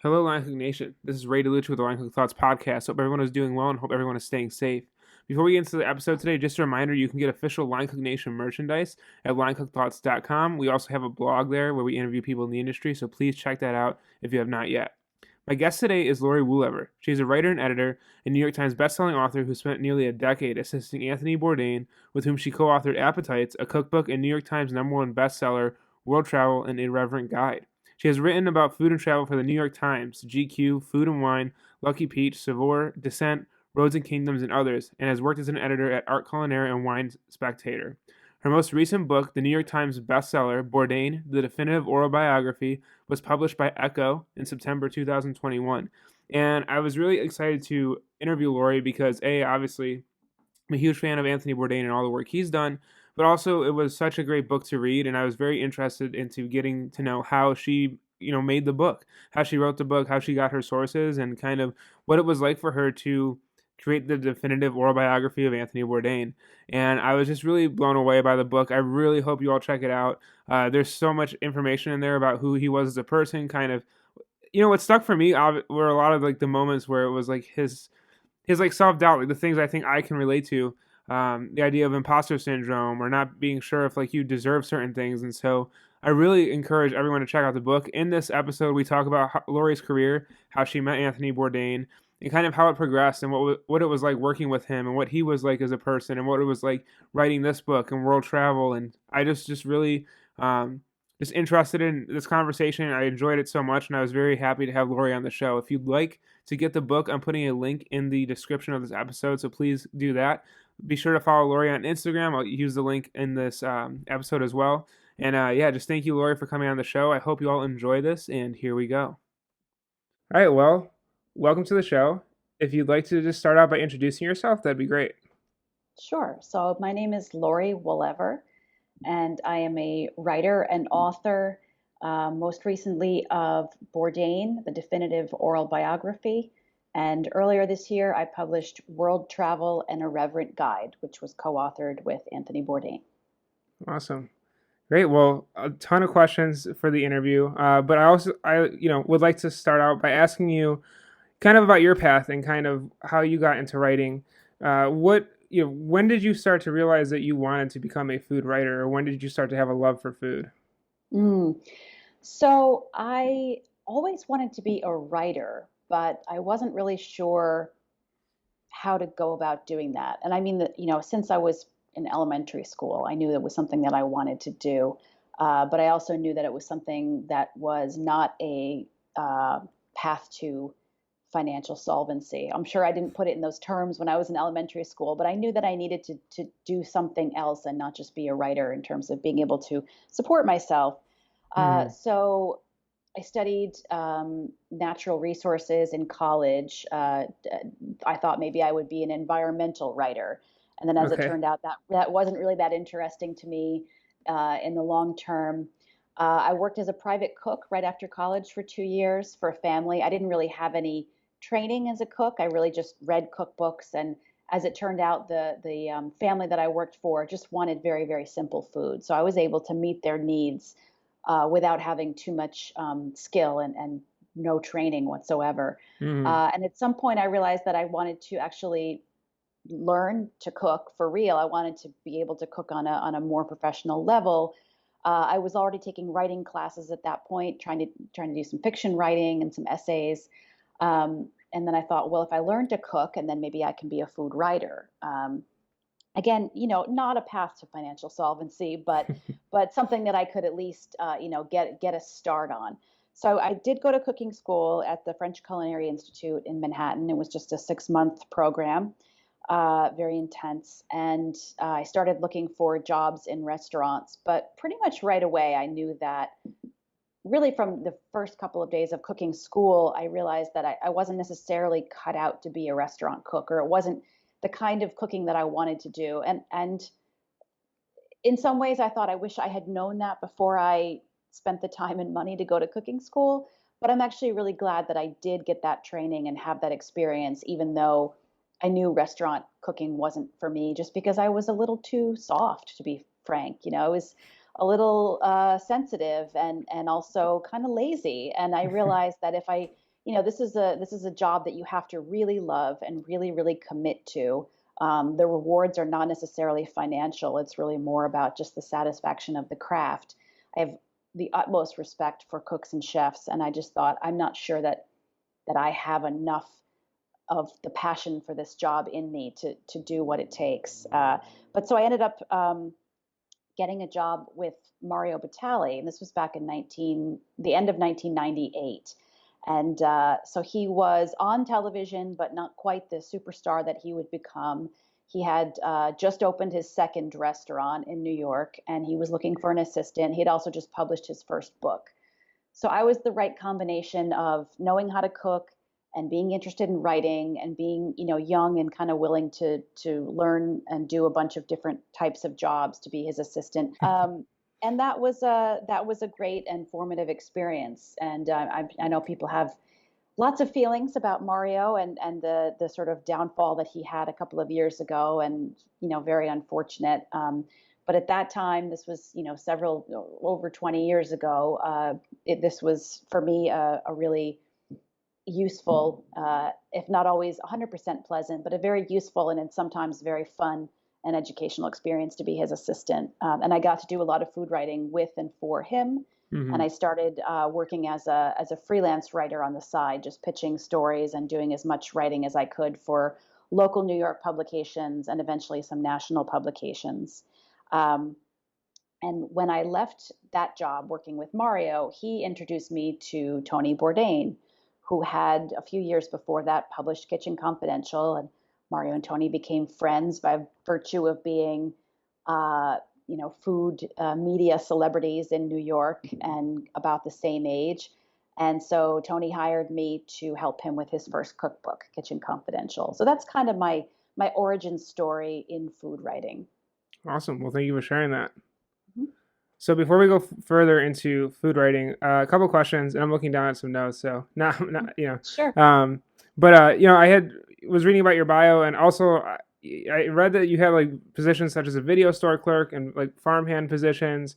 Hello, Line Cook Nation. This is Ray DeLucci with the Line Cook Thoughts podcast. Hope everyone is doing well and hope everyone is staying safe. Before we get into the episode today, just a reminder you can get official Line Cook Nation merchandise at linecookthoughts.com. We also have a blog there where we interview people in the industry, so please check that out if you have not yet. My guest today is Laurie Woolever. She's a writer and editor and New York Times bestselling author who spent nearly a decade assisting Anthony Bourdain, with whom she co-authored Appetites, a cookbook and New York Times #1 bestseller, World Travel, and Irreverent Guide. She has written about food and travel for the New York Times, GQ, Food and Wine, Lucky Peach, Saveur, Dissent, Roads and Kingdoms, and others, and has worked as an editor at Art Culinaire and Wine Spectator. Her most recent book, the New York Times bestseller, Bourdain, The Definitive Oral Biography, was published by Ecco in September 2021. And I was really excited to interview Laurie because, obviously, I'm a huge fan of Anthony Bourdain and all the work he's done, but also it was such a great book to read, and I was very interested into getting to know how she, made the book, how she wrote the book, how she got her sources, and kind of what it was like for her to create the definitive oral biography of Anthony Bourdain. And I was just really blown away by the book. I really hope you all check it out. There's so much information in there about who he was as a person, kind of, what stuck for me were a lot of like the moments where it was like his like self-doubt, like the things I think I can relate to, the idea of imposter syndrome or not being sure if like you deserve certain things. And so I really encourage everyone to check out the book. In this episode, we talk about Laurie's career, how she met Anthony Bourdain, and kind of how it progressed and what it was like working with him and what he was like as a person and what it was like writing this book and world travel. And I just really just interested in this conversation. I enjoyed it so much, and I was very happy to have Laurie on the show. If you'd like to get the book, I'm putting a link in the description of this episode, so please do that. Be sure to follow Laurie on Instagram. I'll use the link in this episode as well. And just thank you, Laurie, for coming on the show. I hope you all enjoy this, and here we go. All right, well, welcome to the show. If you'd like to just start out by introducing yourself, that'd be great. Sure. So my name is Laurie Wallever, and I am a writer and author, most recently of Bourdain, the Definitive Oral Biography. And earlier this year, I published World Travel and Irreverent Guide, which was co-authored with Anthony Bourdain. Awesome. Great. Well, a ton of questions for the interview, but I would like to start out by asking you kind of about your path and kind of how you got into writing. When did you start to realize that you wanted to become a food writer, or when did you start to have a love for food? Mm. So I always wanted to be a writer, but I wasn't really sure how to go about doing that. And I mean that, since I was in elementary school, I knew that was something that I wanted to do. But I also knew that it was something that was not a path to financial solvency. I'm sure I didn't put it in those terms when I was in elementary school, but I knew that I needed to do something else and not just be a writer in terms of being able to support myself. Hmm. So I studied natural resources in college. I thought maybe I would be an environmental writer. And then as it Okay. turned out, that wasn't really that interesting to me in the long term. I worked as a private cook right after college for 2 years for a family. I didn't really have any training as a cook. I really just read cookbooks. And as it turned out, the family that I worked for just wanted very, very simple food. So I was able to meet their needs without having too much skill and no training whatsoever. Hmm. And at some point, I realized that I wanted to actually learn to cook for real. I wanted to be able to cook on a more professional level. I was already taking writing classes at that point, trying to do some fiction writing and some essays. And then I thought, well, if I learn to cook, and then maybe I can be a food writer. Again, not a path to financial solvency, but something that I could at least get a start on. So I did go to cooking school at the French Culinary Institute in Manhattan. It was just a 6-month program, very intense. And I started looking for jobs in restaurants, but pretty much right away I knew that really from the first couple of days of cooking school, I realized that I wasn't necessarily cut out to be a restaurant cook, or it wasn't the kind of cooking that I wanted to do. And in some ways, I thought I wish I had known that before I spent the time and money to go to cooking school. But I'm actually really glad that I did get that training and have that experience, even though I knew restaurant cooking wasn't for me, just because I was a little too soft, to be frank. I was a little sensitive and also kind of lazy. And I realized that if I this is a job that you have to really love and really, really commit to. The rewards are not necessarily financial. It's really more about just the satisfaction of the craft. I have the utmost respect for cooks and chefs, and I just thought, I'm not sure that I have enough of the passion for this job in me to do what it takes. But so I ended up getting a job with Mario Batali, and this was back in the end of 1998. And so he was on television, but not quite the superstar that he would become. He had just opened his second restaurant in New York, and he was looking for an assistant. He had also just published his first book. So I was the right combination of knowing how to cook and being interested in writing and being, young and kind of willing to learn and do a bunch of different types of jobs to be his assistant. And that was a great and formative experience. And I know people have lots of feelings about Mario and the sort of downfall that he had a couple of years ago, and very unfortunate. But at that time, this was several over 20 years ago. This was for me a really useful, if not always 100% pleasant, but a very useful and sometimes very fun and educational experience to be his assistant. And I got to do a lot of food writing with and for him. And Hmm. I started working as a freelance writer on the side, just pitching stories and doing as much writing as I could for local New York publications and eventually some national publications. Um, and when I left that job working with Mario, he introduced me to Tony Bourdain, who had a few years before that published Kitchen Confidential. And Mario and Tony became friends by virtue of being, food media celebrities in New York and about the same age. And so Tony hired me to help him with his first cookbook, Kitchen Confidential. So that's kind of my origin story in food writing. Awesome. Well, thank you for sharing that. Mhm. So before we go further into food writing, a couple questions, and I'm looking down at some notes, so not Sure. but I had was reading about your bio, and also I read that you had like positions such as a video store clerk and like farmhand positions.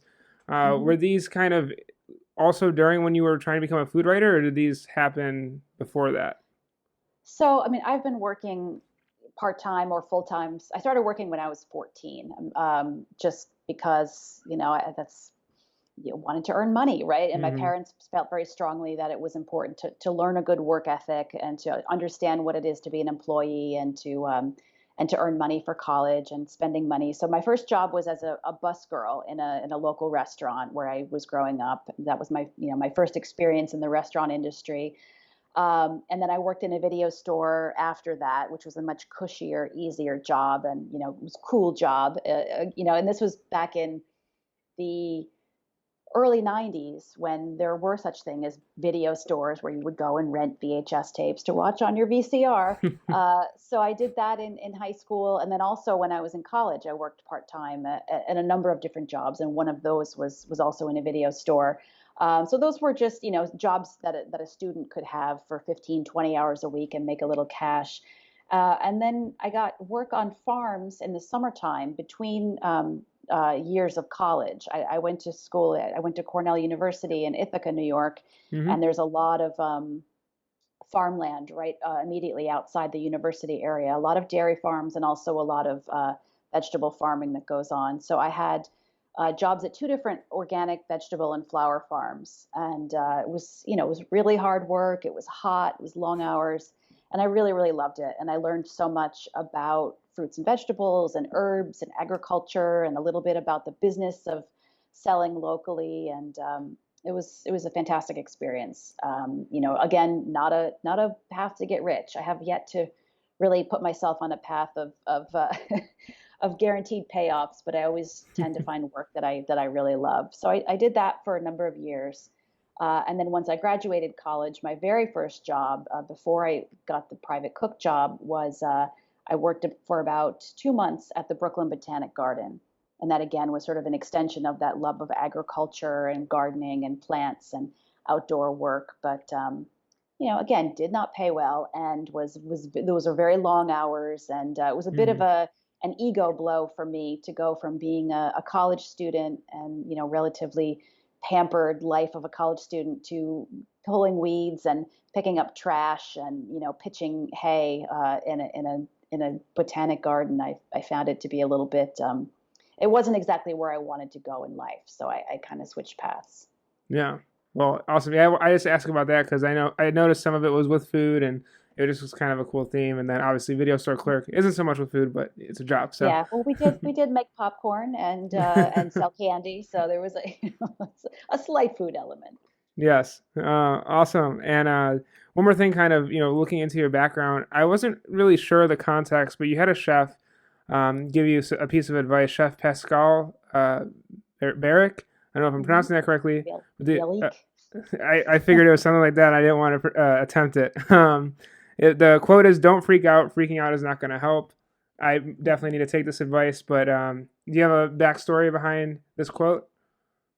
Mhm. Were these kind of also during when you were trying to become a food writer, or did these happen before that? So, I mean, I've been working part-time or full-time. I started working when I was 14, just because, that's, wanted to earn money, right? And my Hmm. parents felt very strongly that it was important to learn a good work ethic and to understand what it is to be an employee and to earn money for college and spending money. So my first job was as a bus girl in a local restaurant where I was growing up. That was my first experience in the restaurant industry. And then I worked in a video store after that, which was a much cushier, easier job, and it was a cool job. And this was back in the early 90s when there were such thing as video stores where you would go and rent VHS tapes to watch on your VCR. So I did that in high school, and then also when I was in college, I worked part time at a number of different jobs, and one of those was also in a video store. So those were just jobs that a student could have for 15, 20 hours a week and make a little cash. And then I got work on farms in the summertime between years of college. I went to school. I went to Cornell University in Ithaca, New York, Hmm. and there's a lot of farmland right immediately outside the university area. A lot of dairy farms and also a lot of vegetable farming that goes on. So I had jobs at two different organic vegetable and flower farms, and it was really hard work. It was hot. It was long hours, and I really, really loved it. And I learned so much about fruits and vegetables and herbs and agriculture, and a little bit about the business of selling locally. And it was a fantastic experience. Again, not a path to get rich. I have yet to really put myself on a path of of guaranteed payoffs, but I always tend to find work that I really love. So I did that for a number of years. And then once I graduated college, my very first job before I got the private cook job was I worked for about 2 months at the Brooklyn Botanic Garden. And that again was sort of an extension of that love of agriculture and gardening and plants and outdoor work. But again, did not pay well and was those were very long hours, and it was a bit of Hmm. an ego blow for me to go from being a college student and relatively pampered life of a college student to pulling weeds and picking up trash and pitching hay in a botanic garden. I found it to be a little bit. It wasn't exactly where I wanted to go in life, so I kind of switched paths. Yeah. Well, awesome. Yeah, I just asked about that because I noticed some of it was with food, and it just was kind of a cool theme. And then obviously, video store clerk isn't so much with food, but it's a job. So Yeah, well, we did make popcorn and sell candy, so there was a slight food element. yes, awesome. And one more thing, kind of looking into your background, I wasn't really sure of the context, but you had a chef give you a piece of advice, Chef Pascal Barrick. I don't know if I'm Hmm. pronouncing that correctly. Bialik. I figured it was something like that. I didn't want to attempt it. The quote is, "Don't freak out. Freaking out is not going to help." I definitely need to take this advice, but do you have a backstory behind this quote?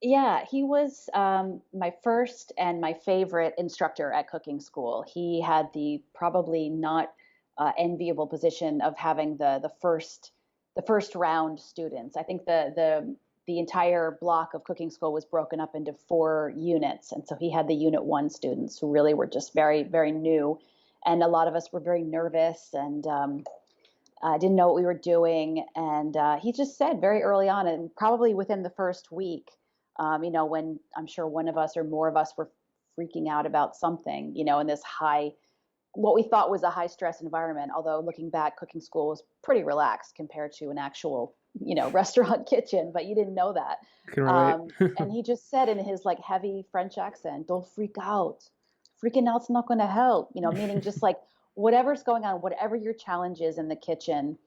Yeah, he was my first and my favorite instructor at cooking school. He had the probably not enviable position of having the first round students. I think the entire block of cooking school was broken up into 4 units, and so he had the unit 1 students who really were just very very new, and a lot of us were very nervous and didn't know what we were doing. And he just said very early on, and probably within the first week, when I'm sure one of us or more of us were freaking out about something, in this what we thought was a high stress environment. Although looking back, cooking school was pretty relaxed compared to an actual, restaurant kitchen, but you didn't know that. I can relate. And he just said in his like heavy French accent, "Don't freak out. Freaking out's not going to help." Meaning just like whatever's going on, whatever your challenge is in the kitchen,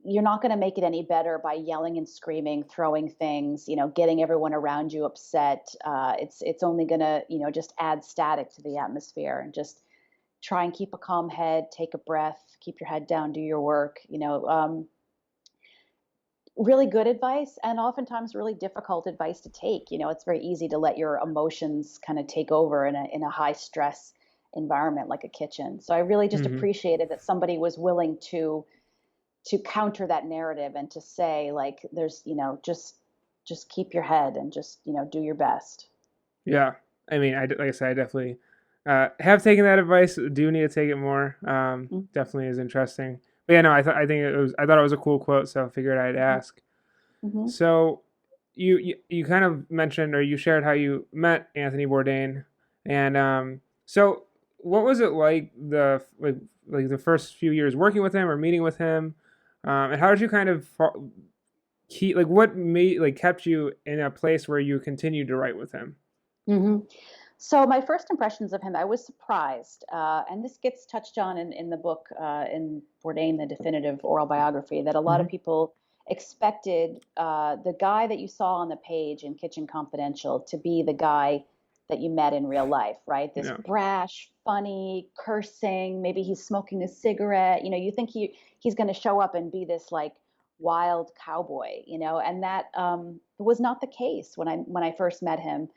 you're not going to make it any better by yelling and screaming, throwing things, getting everyone around you upset. It's only going to, just add static to the atmosphere. And just try and keep a calm head, take a breath, keep your head down, do your work. Really good advice, and oftentimes really difficult advice to take. It's very easy to let your emotions kind of take over in a high stress environment like a kitchen. So I really just Hmm. appreciated that somebody was willing to counter that narrative and to say, like, there's, just keep your head and just, do your best. Yeah, I mean, like I said, I definitely have taken that advice. Do need to take it more. Definitely is interesting. But yeah, no, I thought it was a cool quote, so I figured I'd Mm-hmm. ask. Hmm. So you kind of mentioned, or you shared how you met Anthony Bourdain, and so what was it like like the first few years working with him or meeting with him, and how did you kind of keep, like, what made, like, kept you in a place where you continued to write with him? Hmm. So my first impressions of him, I was surprised, and this gets touched on in the book, in Bourdain, the Definitive Oral Biography, that a lot of Hmm. people expected the guy that you saw on the page in Kitchen Confidential to be the guy that you met in real life, right? This Yeah. brash, funny, cursing, maybe he's smoking a cigarette. You think he's going to show up and be this like wild cowboy, and that was not the case when I first met him,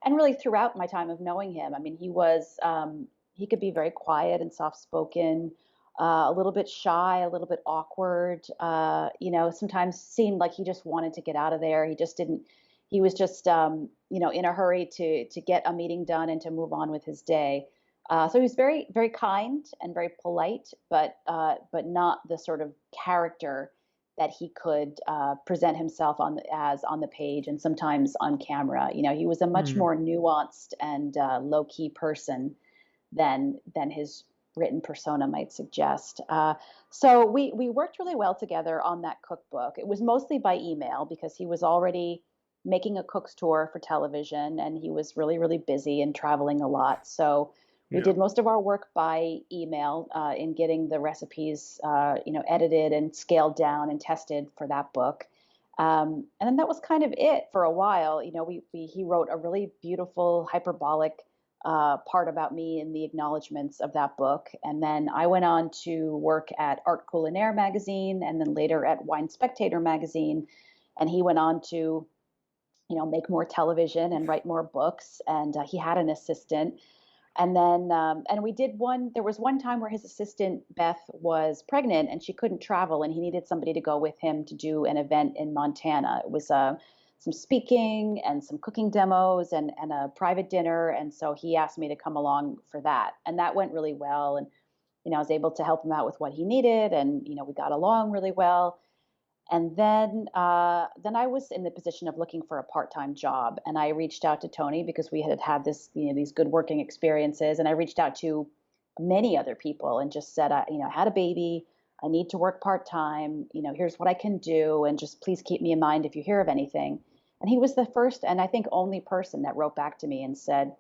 and really throughout my time of knowing him. I mean, he could be very quiet and soft spoken, a little bit shy, a little bit awkward. Sometimes seemed like he just wanted to get out of there. He just didn't. He was just in a hurry to get a meeting done and to move on with his day. So he was very very kind and very polite, but not the sort of character that he could present himself as on the page and sometimes on camera. He was a much Mm. more nuanced and low key person than his written persona might suggest. So we worked really well together on that cookbook. It was mostly by email because he was already making a cook's tour for television, and he was really really busy and traveling a lot. So we Yeah. did most of our work by email in getting the recipes, edited and scaled down and tested for that book. And then that was kind of it for a while. He wrote a really beautiful hyperbolic part about me in the acknowledgments of that book. And then I went on to work at Art Culinaire magazine and then later at Wine Spectator magazine. And he went on to, make more television and write more books. And he had an assistant. And then, and we did there was one time where his assistant, Beth, was pregnant and she couldn't travel and he needed somebody to go with him to do an event in Montana. It was some speaking and some cooking demos and a private dinner. And so he asked me to come along for that. And that went really well. And, I was able to help him out with what he needed. And, we got along really well. And then I was in the position of looking for a part-time job, and I reached out to Tony because we had had these good working experiences, and I reached out to many other people and just said, I had a baby, I need to work part-time, here's what I can do, and just please keep me in mind if you hear of anything. And he was the first and I think only person that wrote back to me and said,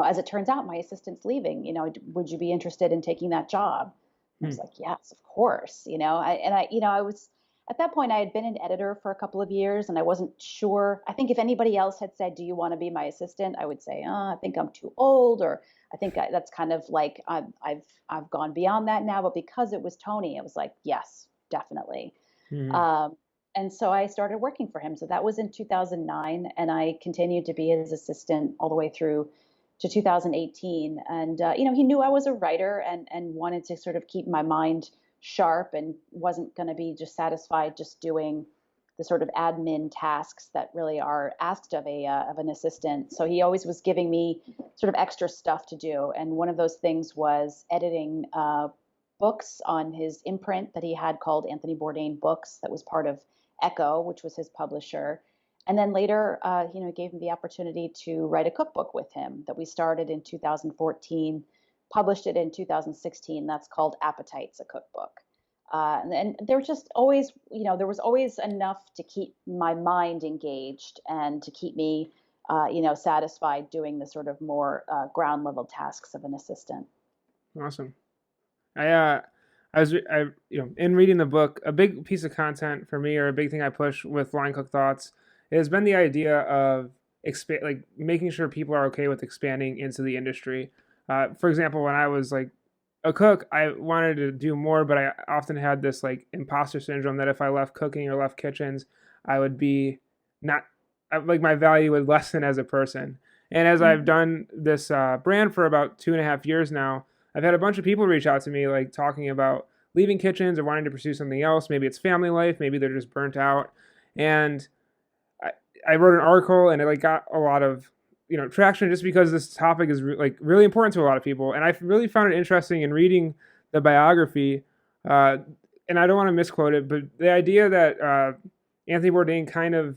as it turns out, my assistant's leaving, would you be interested in taking that job? I Hmm. was like, yes, of course. I was at that point, I had been an editor for a couple of years and I wasn't sure. I think if anybody else had said, do you want to be my assistant? I would say, I think I'm too old, or that's kind of like, I've gone beyond that now. But because it was Tony, I was like, yes, definitely. Hmm. Um, and so I started working for him. So that was in 2009, and I continued to be his assistant all the way through to 2018. And he knew I was a writer and wanted to sort of keep my mind sharp and wasn't going to be just satisfied just doing the sort of admin tasks that really are asked of an assistant. So he always was giving me sort of extra stuff to do, and one of those things was editing books on his imprint that he had called Anthony Bourdain Books, that was part of Ecco, which was his publisher. And then later, gave me the opportunity to write a cookbook with him that we started in 2014, published it in 2016. That's called Appetites, a cookbook. And there was just always, there was always enough to keep my mind engaged and to keep me, satisfied doing the sort of more ground level tasks of an assistant. Awesome. In reading the book, a big piece of content for me, or a big thing I push with Line Cook Thoughts, has been the idea of making sure people are okay with expanding into the industry. For example, when I was like a cook, I wanted to do more, but I often had this like imposter syndrome that if I left cooking or left kitchens, I would be not like my value would lessen as a person. And as I've Mhm. done this brand for about 2.5 years now, I've had a bunch of people reach out to me, like talking about leaving kitchens or wanting to pursue something else. Maybe it's family life, maybe they're just burnt out. And I, I wrote an article, and it like got a lot of traction just because this topic is really important to a lot of people. And I really found it interesting in reading the biography. Uh, and I don't want to misquote it, but the idea that Anthony Bourdain kind of,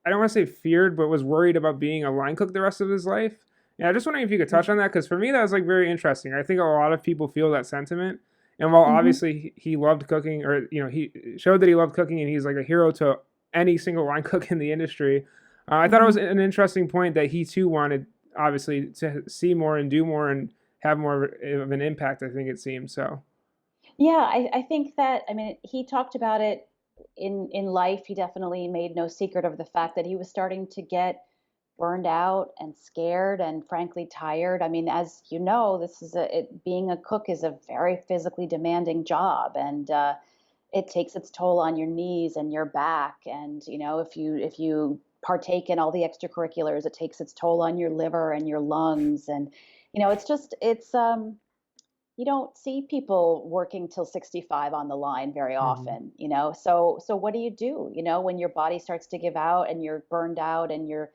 I don't want to say feared, but was worried about being a line cook the rest of his life. And I just wondering if you could touch on that, because for me that was like very interesting. I think a lot of people feel that sentiment. And while Mhm. obviously he loved cooking, or he showed that he loved cooking, and he's like a hero to any single line cook in the industry, I thought it was Mhm. an interesting point that he too wanted, obviously, to see more and do more and have more of an impact. I think it seems so. Yeah, I think that, I mean, he talked about it in life. He definitely made no secret of the fact that he was starting to get burned out and scared and frankly tired. I mean, as you know, being a cook is a very physically demanding job, and it takes its toll on your knees and your back. And if you partake in all the extracurriculars, it takes its toll on your liver and your lungs. And it's you don't see people working till 65 on the line very Hmm. often, so what do you do, when your body starts to give out and you're burned out and you're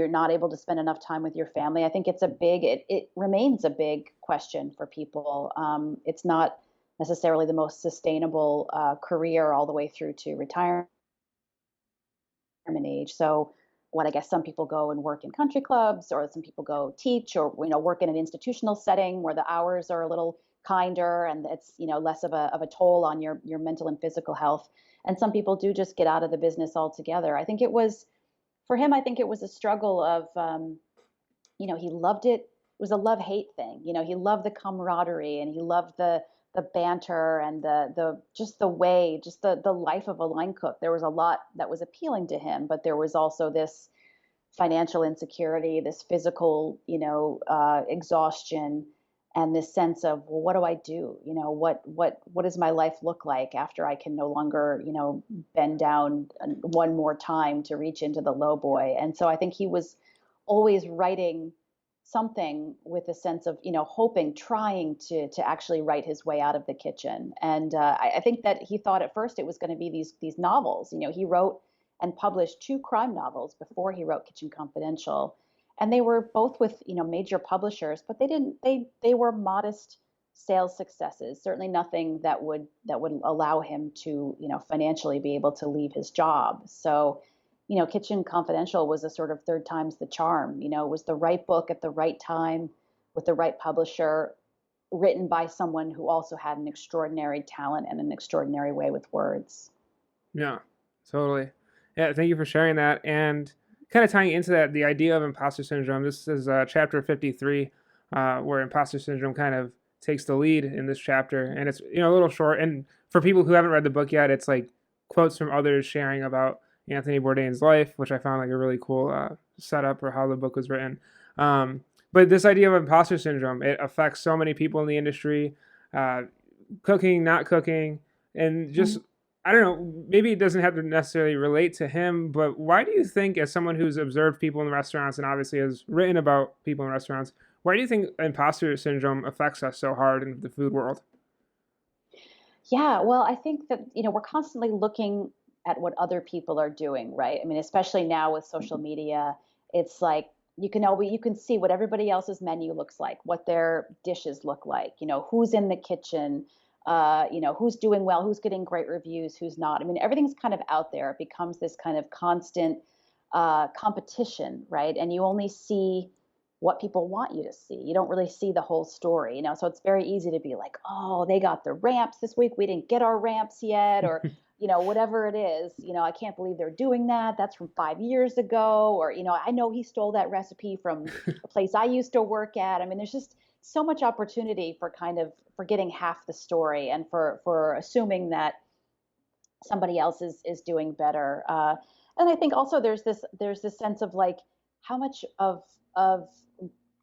not able to spend enough time with your family. I think it remains a big question for people. It's not necessarily the most sustainable career all the way through to retirement age. So what I guess some people go and work in country clubs, or some people go teach, or work in an institutional setting where the hours are a little kinder and it's less of a toll on your mental and physical health. And some people do just get out of the business altogether. I think it was for him. I think it was a struggle of he loved it. It was a love hate thing. He loved the camaraderie and he loved the banter and the just the way, just the life of a line cook. There was a lot that was appealing to him, but there was also this financial insecurity, this physical, exhaustion, and this sense of, well, what do I do? What does my life look like after I can no longer, bend down one more time to reach into the low boy? And so I think he was always writing something with a sense of, hoping, trying to actually write his way out of the kitchen. And I think that he thought at first it was going to be these novels. He wrote and published two crime novels before he wrote Kitchen Confidential. And they were both with, major publishers, but they were modest sales successes. Certainly nothing that would allow him to, financially be able to leave his job. So, Kitchen Confidential was a sort of third time's the charm. It was the right book at the right time with the right publisher, written by someone who also had an extraordinary talent and an extraordinary way with words. Yeah, totally. Yeah, thank you for sharing that. And kind of tying into that, the idea of imposter syndrome. This is chapter 53, where imposter syndrome kind of takes the lead in this chapter, and it's a little short. And for people who haven't read the book yet, it's like quotes from others sharing about Anthony Bourdain's life, which I found like a really cool setup for how the book was written. But this idea of imposter syndrome, it affects so many people in the industry, uh, cooking, not cooking, and just I don't know, maybe it doesn't have to necessarily relate to him, but why do you think, as someone who's observed people in restaurants and obviously has written about people in restaurants, why do you think imposter syndrome affects us so hard in the food world? Yeah, well, I think that, we're constantly looking at what other people are doing, right? I mean, especially now with social media, it's like you can see what everybody else's menu looks like, what their dishes look like, who's in the kitchen, who's doing well, who's getting great reviews, who's not. I mean, everything's kind of out there. It becomes this kind of constant competition, right? And you only see what people want you to see. You don't really see the whole story, So it's very easy to be like, oh, they got the ramps this week. We didn't get our ramps yet, or, whatever it is. I can't believe they're doing that. That's from 5 years ago. Or, I know he stole that recipe from a place I used to work at. I mean, there's just so much opportunity for kind of forgetting half the story and for assuming that somebody else is doing better. And I think also there's this sense of like how much of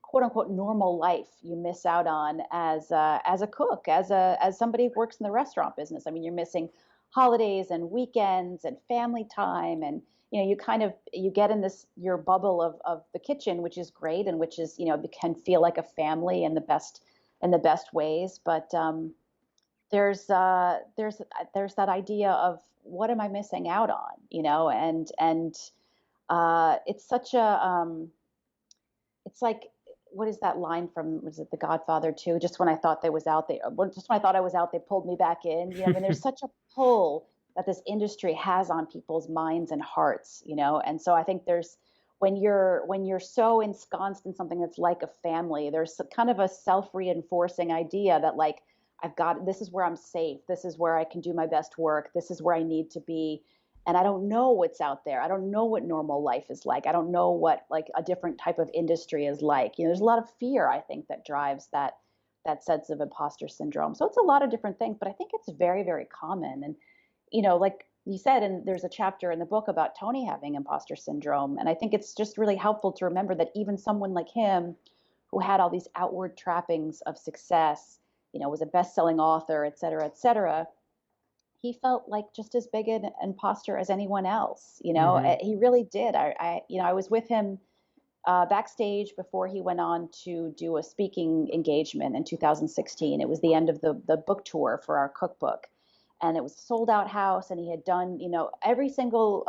quote unquote normal life you miss out on as a cook, as somebody who works in the restaurant business. I mean, you're missing holidays and weekends and family time, and you get in this your bubble of the kitchen, which is great and which is can feel like a family in the best ways. But there's that idea of what am I missing out on, and it's such a it's like, what is that line from, was it The Godfather 2? Just when I thought they was out there, well, just when I thought I was out, they pulled me back in. I mean, there's such a pull that this industry has on people's minds and hearts, And so I think there's when you're so ensconced in something that's like a family, there's kind of a self-reinforcing idea that like this is where I'm safe, this is where I can do my best work, this is where I need to be. And I don't know what's out there. I don't know what normal life is like. I don't know what like a different type of industry is like. There's a lot of fear, I think, that drives that sense of imposter syndrome. So it's a lot of different things, but I think it's very, very common. And like you said, and there's a chapter in the book about Tony having imposter syndrome, and I think it's just really helpful to remember that even someone like him, who had all these outward trappings of success, was a best-selling author, et cetera, et cetera, he felt like just as big an imposter as anyone else. Hmm. He really did. I was with him backstage before he went on to do a speaking engagement in 2016. It was the end of the book tour for our cookbook, and it was a sold out house. And he had done, every single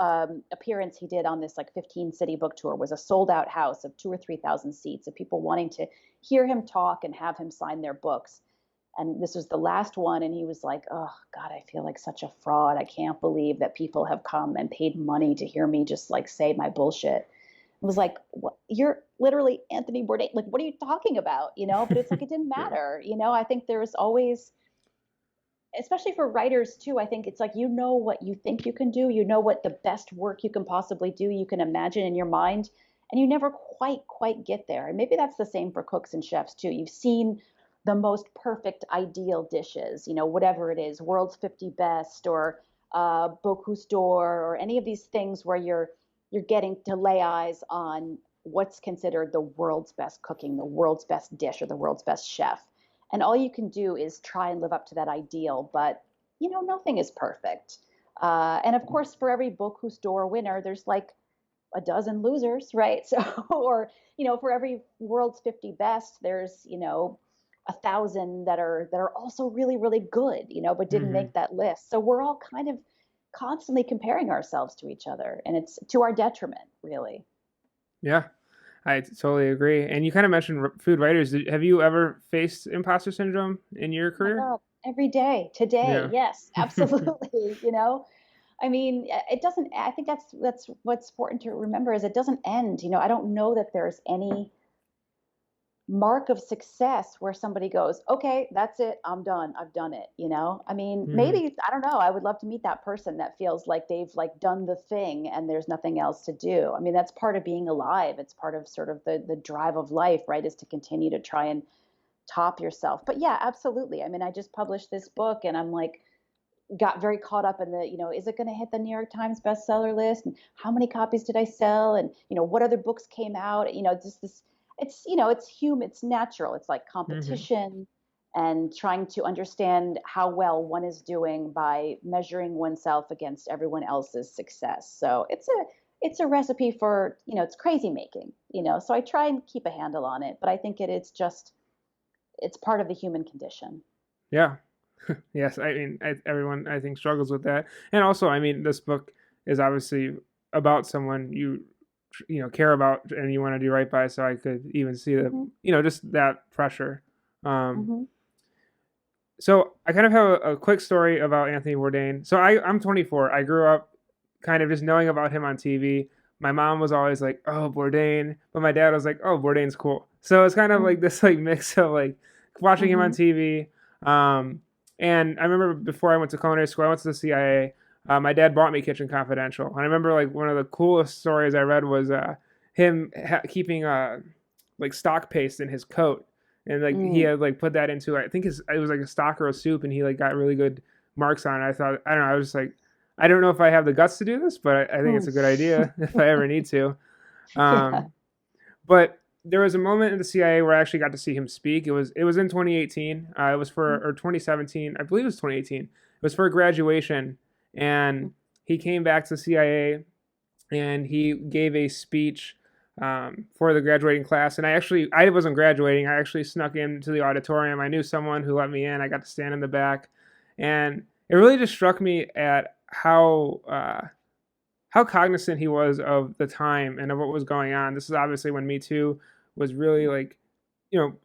appearance he did on this like 15 city book tour was a sold out house of 2 or 3 thousand seats of people wanting to hear him talk and have him sign their books. And this was the last one, and he was like, oh God, I feel like such a fraud. I can't believe that people have come and paid money to hear me just like say my bullshit. It was like, what? You're literally Anthony Bourdain. Like, what are you talking about? But it's like it didn't Yeah. matter. I think there was always, especially for writers too, I think it's like what you think you can do, what the best work you can possibly do, you can imagine in your mind, and you never quite get there. And maybe that's the same for cooks and chefs too. You've seen the most perfect ideal dishes, whatever it is, world's 50 best, or Bocuse d'Or, or any of these things where you're getting to lay eyes on what's considered the world's best cooking, the world's best dish, or the world's best chef. And all you can do is try and live up to that ideal, but nothing is perfect. And of course, for every Bocuse d'Or winner, there's like a dozen losers, right? So, or for every world's 50 best, there's 1,000 that are also really really good, but didn't Hmm. make that list. So we're all kind of constantly comparing ourselves to each other, and it's to our detriment, really. Yeah, I totally agree. And you kind of mentioned food writers. Have you ever faced imposter syndrome in your Oh my career? God, every day, today, Yeah. yes, absolutely. I mean, it doesn't. I think that's what's important to remember is it doesn't end. I don't know that there's any mark of success where somebody goes, okay, that's it, I'm done, I've done it. I mean, hmm maybe, I don't know, I would love to meet that person that feels like they've like done the thing and there's nothing else to do. I mean, that's part of being alive. It's part of sort of the drive of life, right, is to continue to try and top yourself. But yeah, absolutely. I mean, I just published this book and I'm like, got very caught up in is it going to hit the New York Times bestseller list? And how many copies did I sell? And, what other books came out? Just this, it's human, it's natural. It's like hmm competition and trying to understand how well one is doing by measuring oneself against everyone else's success. So it's a recipe for, it's crazy making, so I try and keep a handle on it, but I think it's part of the human condition. Yeah. Yes. I mean, everyone I think struggles with that. And also, I mean, this book is obviously about someone care about and you want to do right by. So I could even see the Hmm. just that pressure. Um, Hmm. so I kind of have a quick story about Anthony Bourdain. So I'm 24. I grew up kind of just knowing about him on TV. My mom was always like, "Oh, Bourdain," but my dad was like, "Oh, Bourdain's cool." So it's kind of like this like mix of like watching him on Hmm. TV. Um, and I remember before I went to culinary school, I went to the CIA. My dad bought me Kitchen Confidential, and I remember like one of the coolest stories I read was him keeping like stock paste in his coat, and like he Mm. had like put that into I think it was like a stock or a soup, and he like got really good marks on it. I thought I don't know, I was just like I don't know if I have the guts to do this, but I think Mm. it's a good idea if I ever need to. Yeah. Um, but there was a moment in the CIA where I actually got to see him speak. It was in 2018. It was for or 2017, I believe it was 2018. It was for a graduation, and he came back to the CIA and he gave a speech for the graduating class. And I wasn't graduating. I actually snuck into the auditorium. I knew someone who let me in. I got to stand in the back, and it really just struck me at how cognizant he was of the time and of what was going on. This is obviously when Me Too was really like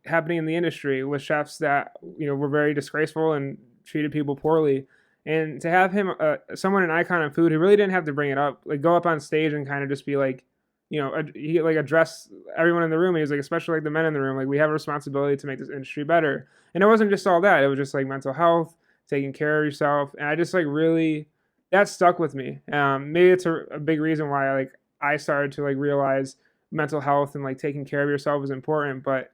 happening in the industry with chefs that were very disgraceful and treated people poorly. And to have him, someone an icon in food, who really didn't have to bring it up, like go up on stage and kind of just be like, he like address everyone in the room. And he was like, especially like the men in the room, like we have a responsibility to make this industry better. And it wasn't just all that; it was just like mental health, taking care of yourself, and I just like really that stuck with me. Maybe it's a big reason why like I started to like realize mental health and like taking care of yourself is important, but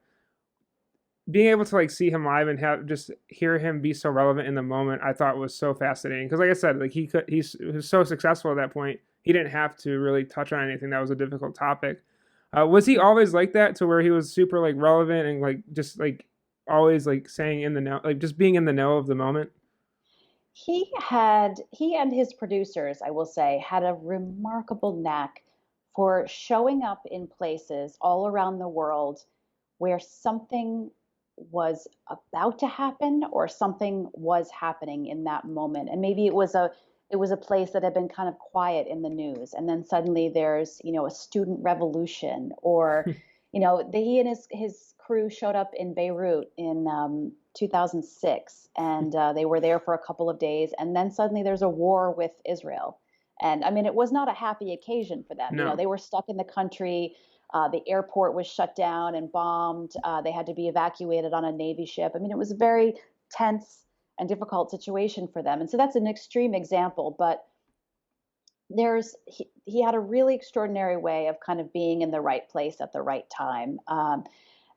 being able to like see him live and have just hear him be so relevant in the moment, I thought was so fascinating. Because like I said, like he was so successful at that point, he didn't have to really touch on anything that was a difficult topic. Was he always like that to where he was super like relevant and like just like always like saying in the know, like just being in the know of the moment? He and his producers, I will say, had a remarkable knack for showing up in places all around the world where something was about to happen or something was happening in that moment. And maybe it was a place that had been kind of quiet in the news, and then suddenly there's a student revolution, or he and his crew showed up in Beirut in 2006, and they were there for a couple of days, and then suddenly there's a war with Israel. And I mean, it was not a happy occasion for them. No. They were stuck in the country. The airport was shut down and bombed. They had to be evacuated on a Navy ship. I mean, it was a very tense and difficult situation for them. And so that's an extreme example, but he had a really extraordinary way of kind of being in the right place at the right time.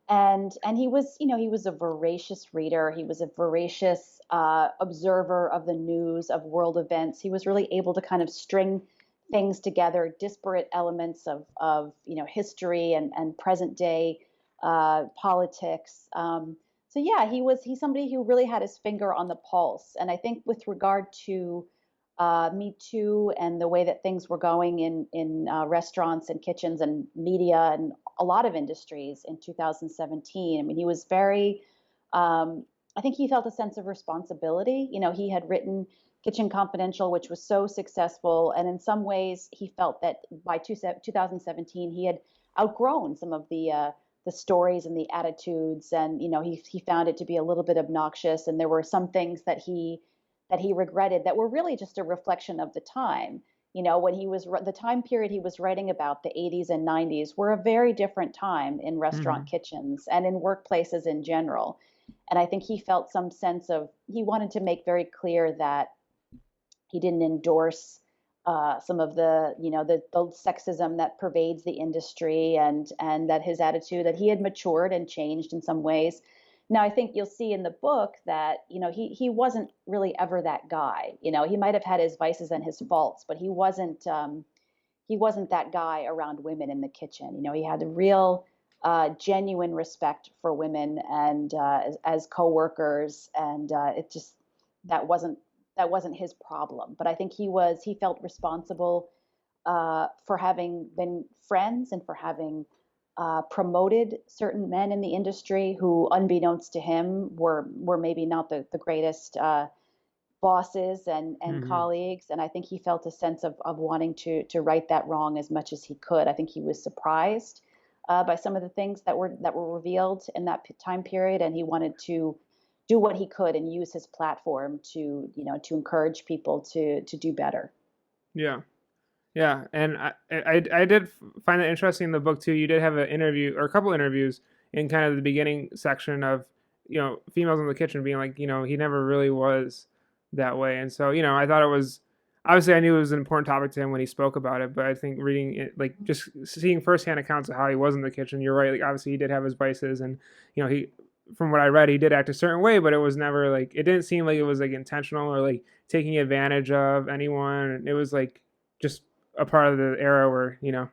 And he was a voracious reader. He was a voracious observer of the news, of world events. He was really able to kind of string things together, disparate elements of history and present day politics. So yeah, he's somebody who really had his finger on the pulse. And I think with regard to Me Too and the way that things were going in restaurants and kitchens and media and a lot of industries in 2017. I mean, he was very. I think he felt a sense of responsibility. He had written Kitchen Confidential, which was so successful. And in some ways, he felt that by 2017, he had outgrown some of the stories and the attitudes, and he found it to be a little bit obnoxious. And there were some things that he regretted that were really just a reflection of the time. When the time period he was writing about, the 80s and 90s, were a very different time in restaurant Mhm. kitchens and in workplaces in general. And I think he felt some sense of, he wanted to make very clear that he didn't endorse some of the sexism that pervades the industry, and that his attitude, that he had matured and changed in some ways. Now, I think you'll see in the book that he wasn't really ever that guy. He might have had his vices and his faults, but he wasn't that guy around women in the kitchen. He had a real genuine respect for women, and as coworkers, and it just that wasn't that wasn't his problem. But I think he felt responsible for having been friends and for having promoted certain men in the industry who, unbeknownst to him, were maybe not the greatest bosses and Mhm. colleagues. And I think he felt a sense of wanting to right that wrong as much as he could. I think he was surprised by some of the things that were revealed in that time period, and he wanted to do what he could and use his platform to encourage people to do better. Yeah. Yeah, and I did find it interesting in the book too. You did have an interview or a couple interviews in kind of the beginning section of females in the kitchen being like he never really was that way, and so I thought it was obviously I knew it was an important topic to him when he spoke about it, but I think reading it like just seeing firsthand accounts of how he was in the kitchen, you're right. Like obviously he did have his vices, and he from what I read he did act a certain way, but it was never like it didn't seem like it was like intentional or like taking advantage of anyone. It was like just a part of the era where Yeah,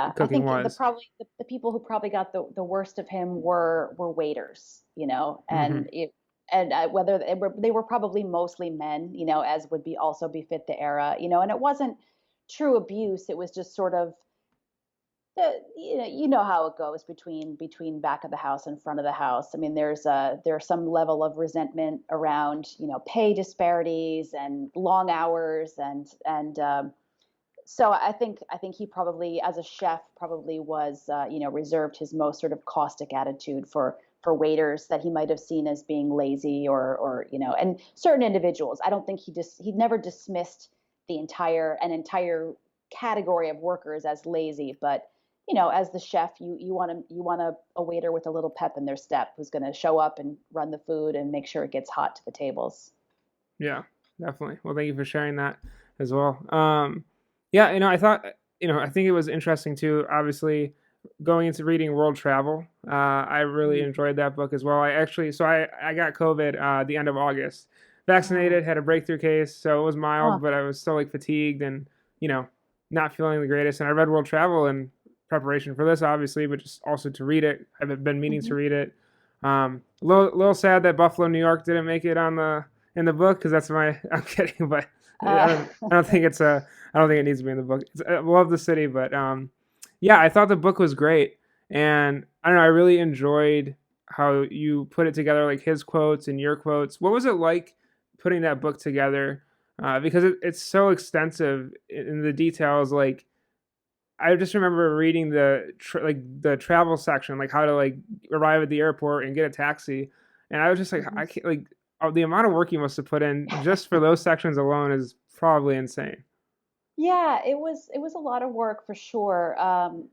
I cooking think was. the people who probably got the worst of him were waiters, Hmm. whether they were probably mostly men, as would be also befit the era, and it wasn't true abuse. It was just sort of you know how it goes between back of the house and front of the house. I mean, there's some level of resentment around pay disparities and long hours, and so I think he probably, as a chef, probably was reserved his most sort of caustic attitude for waiters that he might have seen as being lazy, or and certain individuals. I don't think he never dismissed an entire category of workers as lazy, but as the chef, you want a waiter with a little pep in their step, who's going to show up and run the food and make sure it gets hot to the tables. Yeah, definitely. Well, thank you for sharing that as well. Yeah, I think it was interesting too. Obviously, going into reading World Travel, I really Mm. enjoyed that book as well. I got COVID the end of August. Oh, Vaccinated, had a breakthrough case, so it was mild, oh, but I was still like fatigued and you know not feeling the greatest. And I read World Travel in preparation for this, obviously, but just also to read it. I've been meaning hmm. to read it. Little sad that Buffalo, New York didn't make it on the in the book because that's my. I'm kidding, but I uh, don't. I don't think it's a. I don't think it needs to be in the book. I love the city, but yeah, I thought the book was great, and I don't know. I really enjoyed how you put it together, like his quotes and your quotes. What was it like putting that book together? Because it's so extensive in the details. Like I just remember reading the travel section, like how to like arrive at the airport and get a taxi, and I was just like, mhm. I can't like the amount of work you must have put in just for those sections alone is probably insane. Yeah, it was a lot of work for sure. That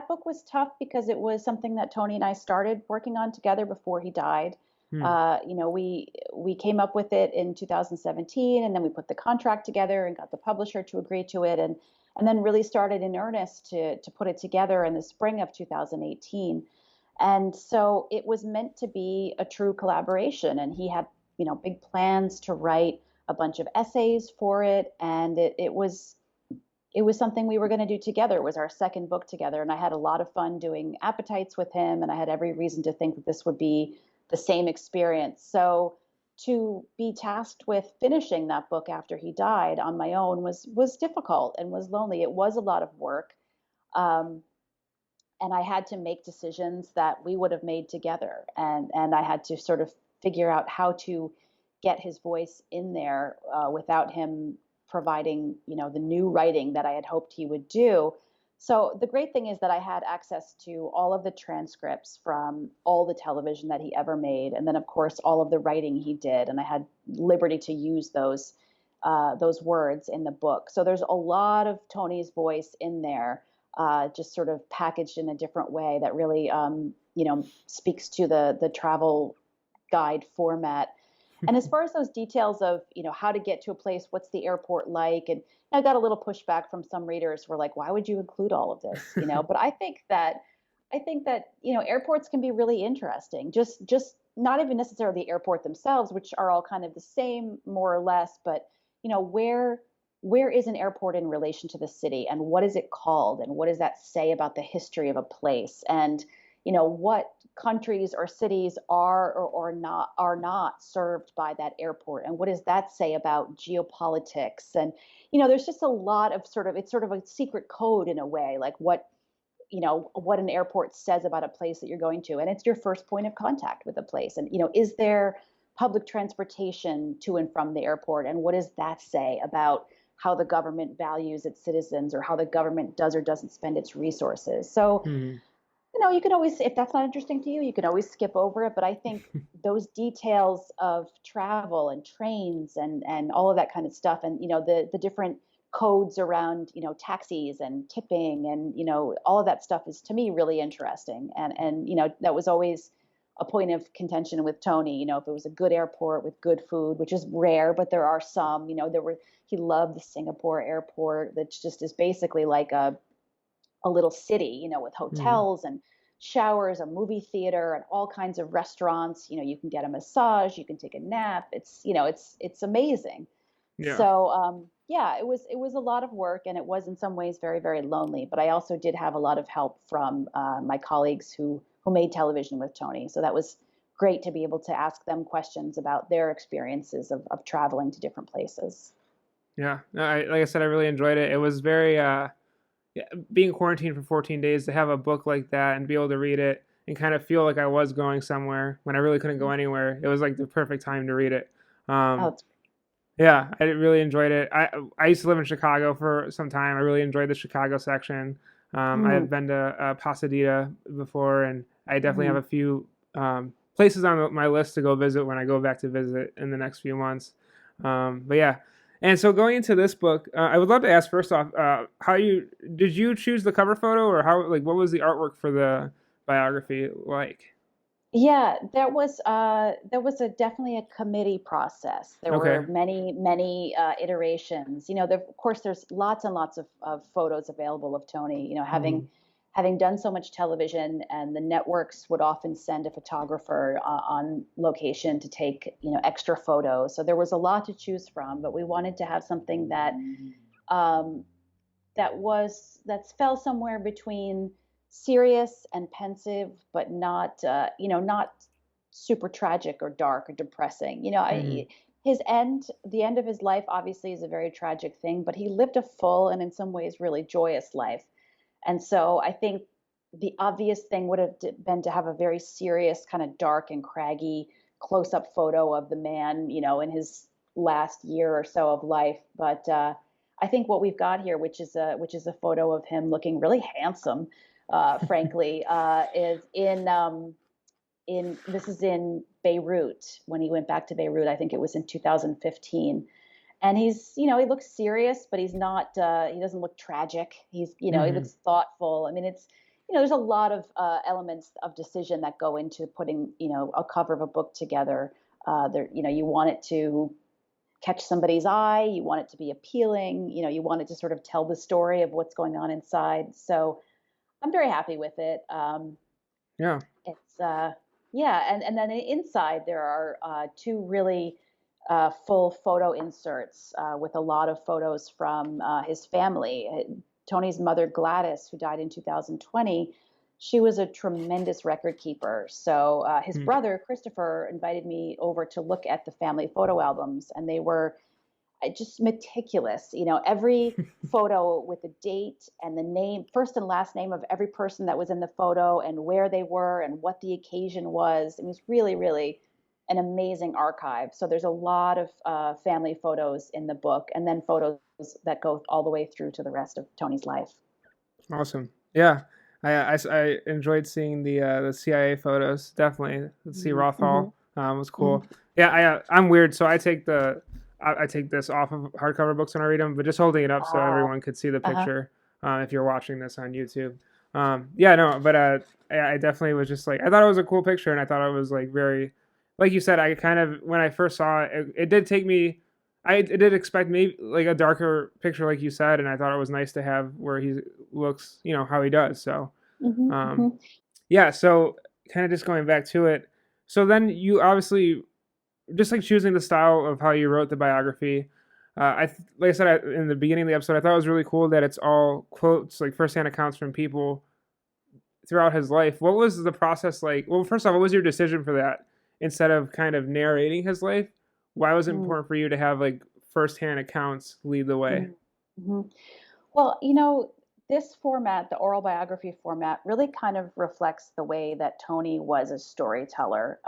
book was tough because it was something that Tony and I started working on together before he died. Hmm. We came up with it in 2017, and then we put the contract together and got the publisher to agree to it, and then really started in earnest to put it together in the spring of 2018. And so it was meant to be a true collaboration, and he had big plans to write a bunch of essays for it, and it was something we were going to do together. It was our second book together, and I had a lot of fun doing appetites with him, and I had every reason to think that this would be the same experience. So to be tasked with finishing that book after he died on my own was difficult and was lonely. It was a lot of work. Um, and I had to make decisions that we would have made together, and I had to sort of figure out how to get his voice in there without him providing, the new writing that I had hoped he would do. So the great thing is that I had access to all of the transcripts from all the television that he ever made, and then of course all of the writing he did, and I had liberty to use those words in the book. So there's a lot of Tony's voice in there, just sort of packaged in a different way that really, speaks to the travel guide format. And as far as those details of, how to get to a place, what's the airport like, and I got a little pushback from some readers who were like, why would you include all of this? But I think that, airports can be really interesting. Just not even necessarily the airport themselves, which are all kind of the same more or less, but where is an airport in relation to the city, and what is it called, and what does that say about the history of a place, and what countries or cities are not served by that airport, and what does that say about geopolitics? And there's just a lot of it's sort of a secret code in a way, like what an airport says about a place that you're going to, and it's your first point of contact with a place. And is there public transportation to and from the airport, and what does that say about how the government values its citizens, or how the government does or doesn't spend its resources? So Hmm. you can always, if that's not interesting to you, you can always skip over it. But I think those details of travel and trains and all of that kind of stuff, and the different codes around taxis and tipping, and all of that stuff is, to me, really interesting. And that was always a point of contention with Tony. If it was a good airport with good food, which is rare, but there are some. He loved the Singapore airport, that just is basically like a little city, with Hmm. hotels and showers, a movie theater, and all kinds of restaurants. You can get a massage, you can take a nap. It's amazing. Yeah. So yeah, it was a lot of work, and it was in some ways very, very lonely. But I also did have a lot of help from my colleagues who made television with Tony. So that was great to be able to ask them questions about their experiences of traveling to different places. Yeah. No, like I said, I really enjoyed it. It was very, yeah, being quarantined for 14 days, to have a book like that and be able to read it and kind of feel like I was going somewhere when I really couldn't go anywhere. It was like the perfect time to read it. Oh, Um, it's yeah, I really enjoyed it. I used to live in Chicago for some time. I really enjoyed the Chicago section. I mm, have been to Pasadena before, and I definitely have mhm. a few places on my list to go visit when I go back to visit in the next few months. But yeah, and so going into this book, I would love to ask first off, how you did you choose the cover photo, or how, like, what was the artwork for the biography like? Yeah, there was a definitely a committee process. There were Okay. many, many iterations. Of course, there's lots and lots of photos available of Tony. Hmm. Having done so much television, and the networks would often send a photographer on location to take extra photos. So there was a lot to choose from, but we wanted to have something um, that fell somewhere between serious and pensive, but not super tragic or dark or depressing. Hmm. The end of his life, obviously, is a very tragic thing, but he lived a full and, in some ways, really joyous life. And so I think the obvious thing would have been to have a very serious, kind of dark and craggy close-up photo of the man, in his last year or so of life. But I think what we've got here, which is a photo of him looking really handsome, frankly, is in this is in Beirut, when he went back to Beirut. I think it was in 2015. And he looks serious, but he doesn't look tragic. He Hmm. looks thoughtful. I mean, there's a lot of elements of decision that go into putting, a cover of a book together. You want it to catch somebody's eye, you want it to be appealing, you want it to sort of tell the story of what's going on inside. So I'm very happy with it. Yeah. It's Yeah, and then inside there are two really full photo inserts with a lot of photos from his family. Tony's mother, Gladys, who died in 2020, she was a tremendous record keeper. So his Hmm. brother, Christopher, invited me over to look at the family photo albums, and they were just meticulous. Every photo with the date and the name, first and last name of every person that was in the photo, and where they were and what the occasion was. It was really, really an amazing archive. So there's a lot of family photos in the book, and then photos that go all the way through to the rest of Tony's life. Awesome. Yeah. I enjoyed seeing the CIA photos. Definitely. Let's see, Hmm. Roth Hmm. Hall was Hmm. cool. Yeah, I'm weird, so I take this off of hardcover books when I read them, but just holding it up so Uh, everyone could see the uh-huh. picture. If you're watching this on YouTube, yeah, no, but I definitely was just like I thought it was a cool picture, and I thought it was like very, like you said, I kind of when I first saw it, it did take me I did expect maybe like a darker picture, like you said, and I thought it was nice to have where he looks, how he does. So, Hmm. um, Hmm. yeah. So, kind of just going back to it. So then you obviously just like choosing the style of how you wrote the biography. Like I said in the beginning of the episode, I thought it was really cool that it's all quotes, like firsthand accounts from people throughout his life. What was the process like? Well, first off, what was your decision for that instead of kind of narrating his life? Why was it important for you to have like firsthand accounts lead the way? Hmm. Hmm. Well, this format, the oral biography format, really kind of reflects the way that Tony was a storyteller.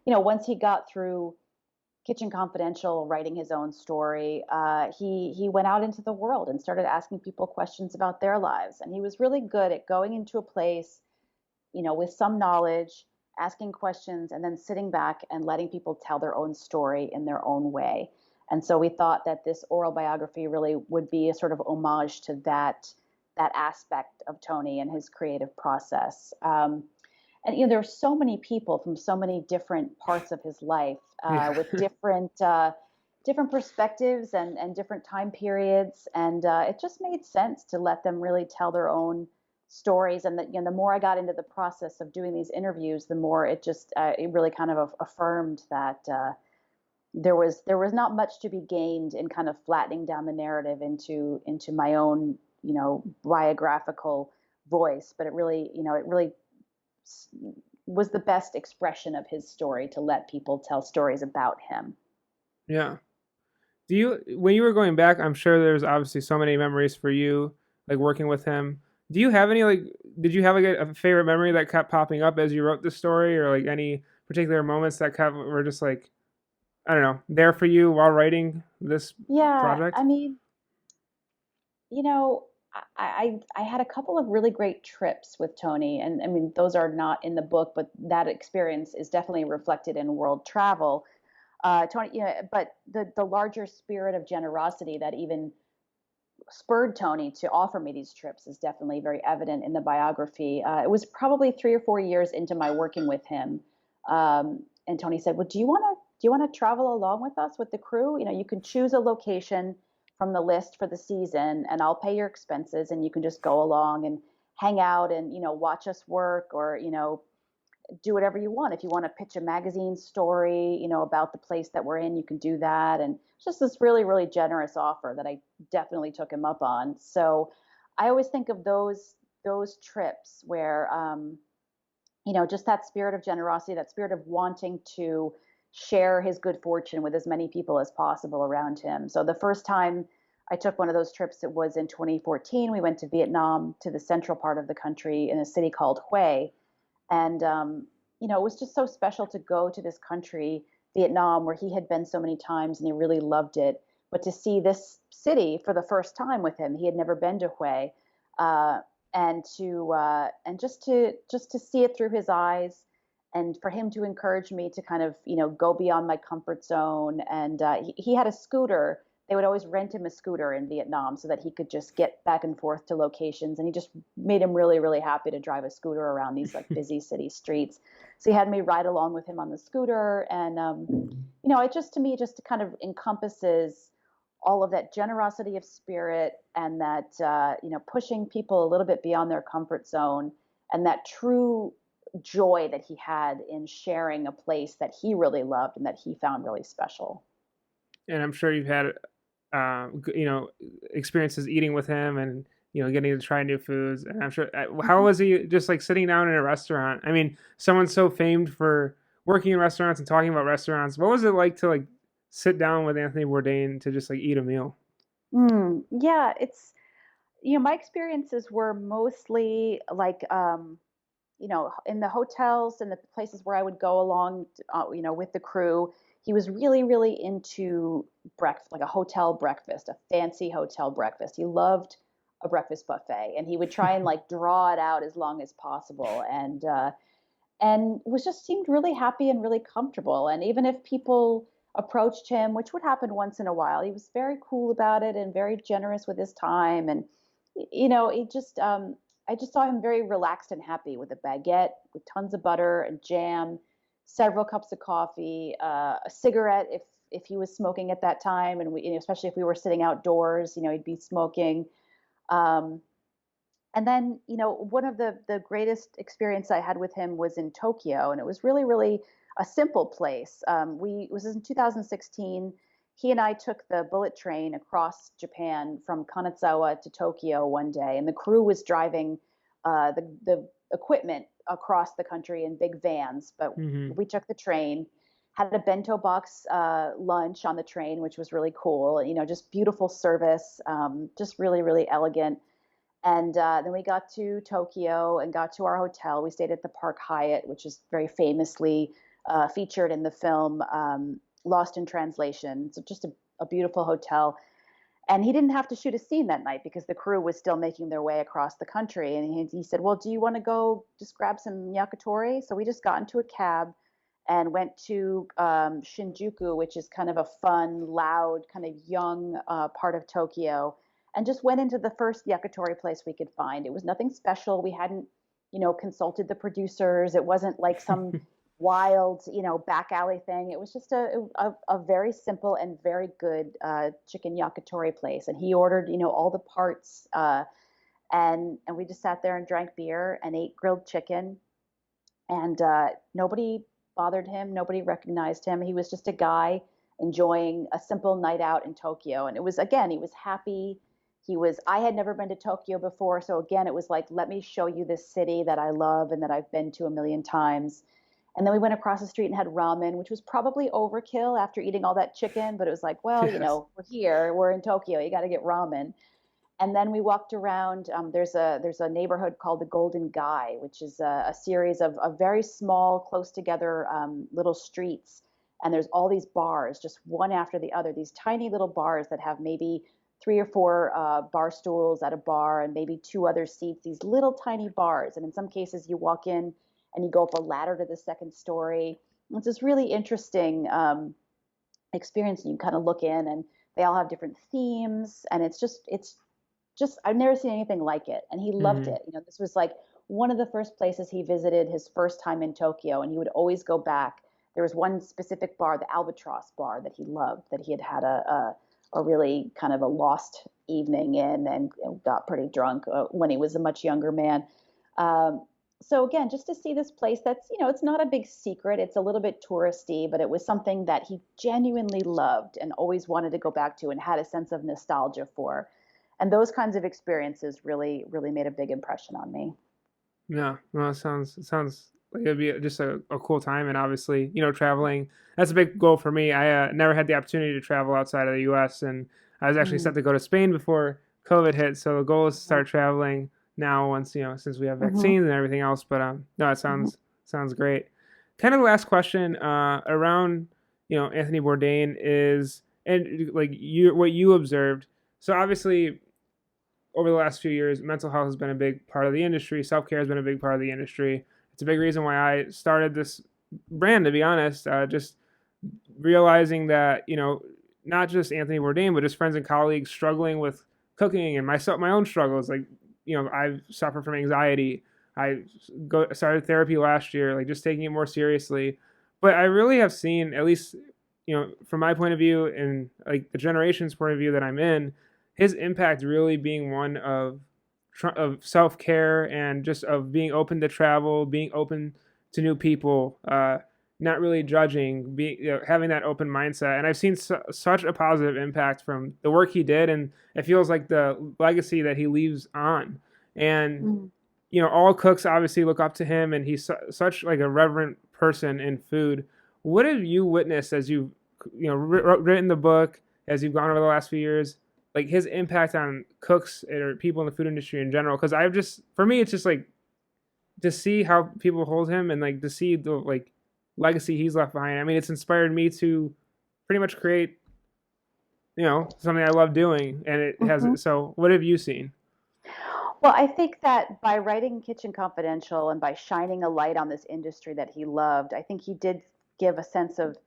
Once he got through Kitchen Confidential, writing his own story, he went out into the world and started asking people questions about their lives. And he was really good at going into a place, with some knowledge, asking questions, and then sitting back and letting people tell their own story in their own way. And so we thought that this oral biography really would be a sort of homage to that aspect of Tony and his creative process. And there are so many people from so many different parts of his life Yeah. with different perspectives and different time periods, and it just made sense to let them really tell their own stories. And that the more I got into the process of doing these interviews, the more it really kind of affirmed that there was not much to be gained in kind of flattening down the narrative into my own biographical voice, but it really s- was the best expression of his story to let people tell stories about him. Yeah. When you were going back, I'm sure there's obviously so many memories for you, like working with him. Do you have any like, did you have like a favorite memory that kept popping up as you wrote the story, or like any particular moments that kept were just like, I don't know, there for you while writing this Yeah, I project? mean, you know, I had a couple of really great trips with Tony, and I mean, those are not in the book, but that experience is definitely reflected in world travel. Tony, but the larger spirit of generosity that even spurred Tony to offer me these trips is definitely very evident in the biography. It was probably 3 or 4 years into my working with him, and Tony said, "Well, do you want to travel along with us with the crew? You can choose a location from the list for the season, and I'll pay your expenses, and you can just go along and hang out and watch us work, or do whatever you want. If you want to pitch a magazine story, about the place that we're in, you can do that." And just this really, really generous offer that I definitely took him up on. So I always think of those trips where, just that spirit of generosity, that spirit of wanting to share his good fortune with as many people as possible around him. So the first time I took one of those trips, it was in 2014. We went to Vietnam, to the central part of the country in a city called Hue, and it was just so special to go to this country, Vietnam, where he had been so many times and he really loved it. But to see this city for the first time with him, he had never been to Hue, uh, and just to see it through his eyes, and for him to encourage me to kind of go beyond my comfort zone. And he had a scooter. They would always rent him a scooter in Vietnam so that he could just get back and forth to locations. And he just made him really, really happy to drive a scooter around these like busy city streets. So he had me ride along with him on the scooter. And, it just to me just kind of encompasses all of that generosity of spirit, and that, pushing people a little bit beyond their comfort zone, and that true joy that he had in sharing a place that he really loved and that he found really special. And I'm sure you've had experiences eating with him and getting to try new foods. And I'm sure how Mhm. was he just like sitting down in a restaurant? I mean, someone so famed for working in restaurants and talking about restaurants. What was it like to like sit down with Anthony Bourdain to just like eat a meal? Yeah, my experiences were mostly like, in the hotels and the places where I would go along, with the crew, he was really, really into breakfast, like a hotel breakfast, a fancy hotel breakfast. He loved a breakfast buffet, and he would try and like draw it out as long as possible. And was just seemed really happy and really comfortable. And even if people approached him, which would happen once in a while, he was very cool about it and very generous with his time. And it just I just saw him very relaxed and happy with a baguette with tons of butter and jam, several cups of coffee, a cigarette if he was smoking at that time, and especially if we were sitting outdoors, he'd be smoking. Um, and then, one of the greatest experience I had with him was in Tokyo, and it was really, really a simple place. It was in 2016. He and I took the bullet train across Japan from Kanazawa to Tokyo one day, and the crew was driving the equipment across the country in big vans, but Hmm. we took the train. Had a bento box lunch on the train, which was really cool. Just beautiful service, just really, really elegant. And then we got to Tokyo and got to our hotel. We stayed at the Park Hyatt, which is very famously featured in the film Lost in Translation. So just a beautiful hotel. And he didn't have to shoot a scene that night because the crew was still making their way across the country. And he said, "Well, do you want to go just grab some yakitori?" So we just got into a cab and went to Shinjuku, which is kind of a fun, loud, kind of young part of Tokyo, and just went into the first yakitori place we could find. It was nothing special. We hadn't, consulted the producers. It wasn't like some wild, back alley thing. It was just a very simple and very good chicken yakitori place. And he ordered, all the parts, and we just sat there and drank beer and ate grilled chicken. And nobody bothered him. Nobody recognized him. He was just a guy enjoying a simple night out in Tokyo. And it was, again, he was happy. I had never been to Tokyo before. So again, it was like, let me show you this city that I love and that I've been to a million times. And then we went across the street and had ramen, which was probably overkill after eating all that chicken. But it was like, well, Yes. we're here, we're in Tokyo, you got to get ramen. And then we walked around. There's a neighborhood called the Golden Guy, which is a series of very small, close together little streets. And there's all these bars, just one after the other. These tiny little bars that have maybe three or four bar stools at a bar and maybe two other seats. These little tiny bars, and in some cases you walk in and you go up a ladder to the second story. It's this really interesting experience. And you kind of look in, and they all have different themes, and it's just I've never seen anything like it, and he loved Hmm. it. This was like one of the first places he visited his first time in Tokyo, and he would always go back. There was one specific bar, the Albatross bar, that he loved, that he had a really kind of a lost evening in, and got pretty drunk when he was a much younger man. Um, so again, just to see this place that's, it's not a big secret. It's a little bit touristy, but it was something that he genuinely loved and always wanted to go back to and had a sense of nostalgia for. And those kinds of experiences really, really made a big impression on me. No, no, it sounds like it'd be just a cool time, and obviously, traveling. That's a big goal for me. I never had the opportunity to travel outside of the U.S., and I was actually set Mm, to go to Spain before COVID hit. So the goal is to mhm, start traveling now, once since we have mhm, vaccines and everything else. But no, it mhm, sounds great. Kind of the last question around Anthony Bourdain is, and like what you observed. So obviously, over the last few years, mental health has been a big part of the industry. Self care has been a big part of the industry. It's a big reason why I started this brand, to be honest. Just realizing that, not just Anthony Bourdain, but just friends and colleagues struggling with cooking, and my own struggles. Like, I've suffered from anxiety. I started therapy last year, like just taking it more seriously. But I really have seen, at least, from my point of view and like the generation's point of view that I'm in, his impact really being one of self care and just of being open to travel, being open to new people, not really judging, being having that open mindset. And I've seen such a positive impact from the work he did, and it feels like the legacy that he leaves on. And mhm. all cooks obviously look up to him, and he's such like a reverent person in food. What have you witnessed as you've written the book, as you've gone over the last few years, like his impact on cooks or people in the food industry in general? Because I've just, for me, it's just like to see how people hold him and like to see the like legacy he's left behind. I mean, it's inspired me to pretty much create, something I love doing, and it has. Mhm. So, what have you seen? Well, I think that by writing Kitchen Confidential and by shining a light on this industry that he loved, I think he did give a sense of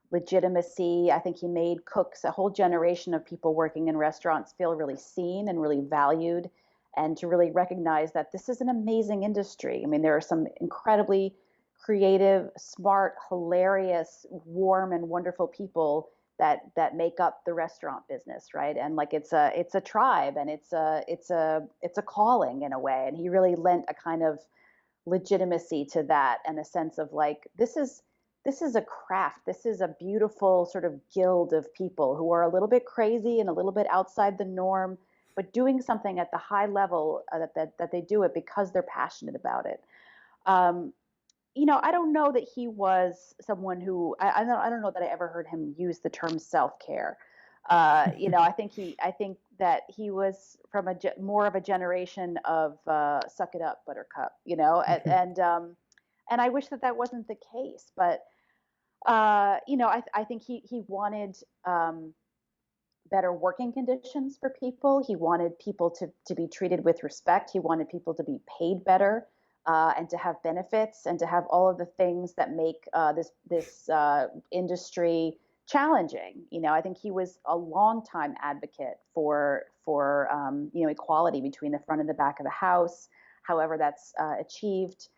legitimacy. I think he made cooks, a whole generation of people working in restaurants, feel really seen and really valued, and to really recognize that this is an amazing industry. I mean, there are some incredibly creative, smart, hilarious, warm, and wonderful people that make up the restaurant business, right? And like it's a tribe, and it's a calling in a way. And he really lent a kind of legitimacy to that, and a sense of like this is a craft. This is a beautiful sort of guild of people who are a little bit crazy and a little bit outside the norm, but doing something at the high level, that they do it because they're passionate about it. Um, I don't know that he was someone who I don't know that I ever heard him use the term self-care. I think that he was from more of a generation of suck it up, buttercup, and I wish that wasn't the case, but I think he wanted better working conditions for people. He wanted people to be treated with respect. He wanted people to be paid better, and to have benefits, and to have all of the things that make this industry challenging. I think he was a longtime advocate for equality between the front and the back of the house, however that's achieved.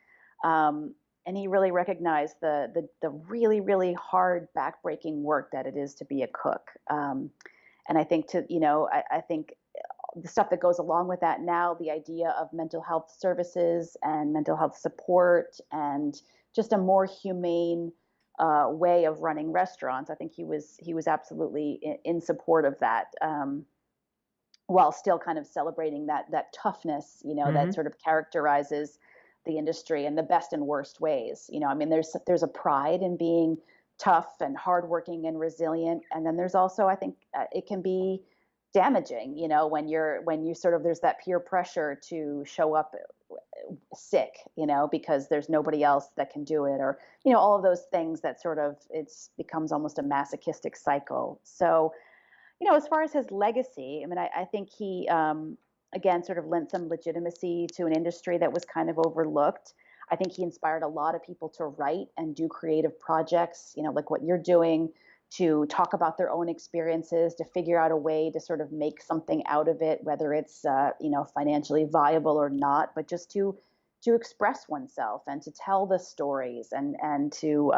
Um, and he really recognized the really really hard backbreaking work that it is to be a cook. And I think I think the stuff that goes along with that now, the idea of mental health services and mental health support, and just a more humane way of running restaurants. I think he was absolutely in support of that, while still kind of celebrating that toughness, that Hmm. sort of characterizes the industry in the best and worst ways. I mean, there's a pride in being tough and hardworking and resilient, and then there's also, I think, it can be damaging, when you sort of there's that peer pressure to show up sick, because there's nobody else that can do it, or all of those things that sort of it's becomes almost a masochistic cycle. So as far as his legacy, I mean, I think he, again, sort of lent some legitimacy to an industry that was kind of overlooked. I think he inspired a lot of people to write and do creative projects, like what you're doing, to talk about their own experiences, to figure out a way to sort of make something out of it, whether it's, financially viable or not, but just to express oneself and to tell the stories, and to,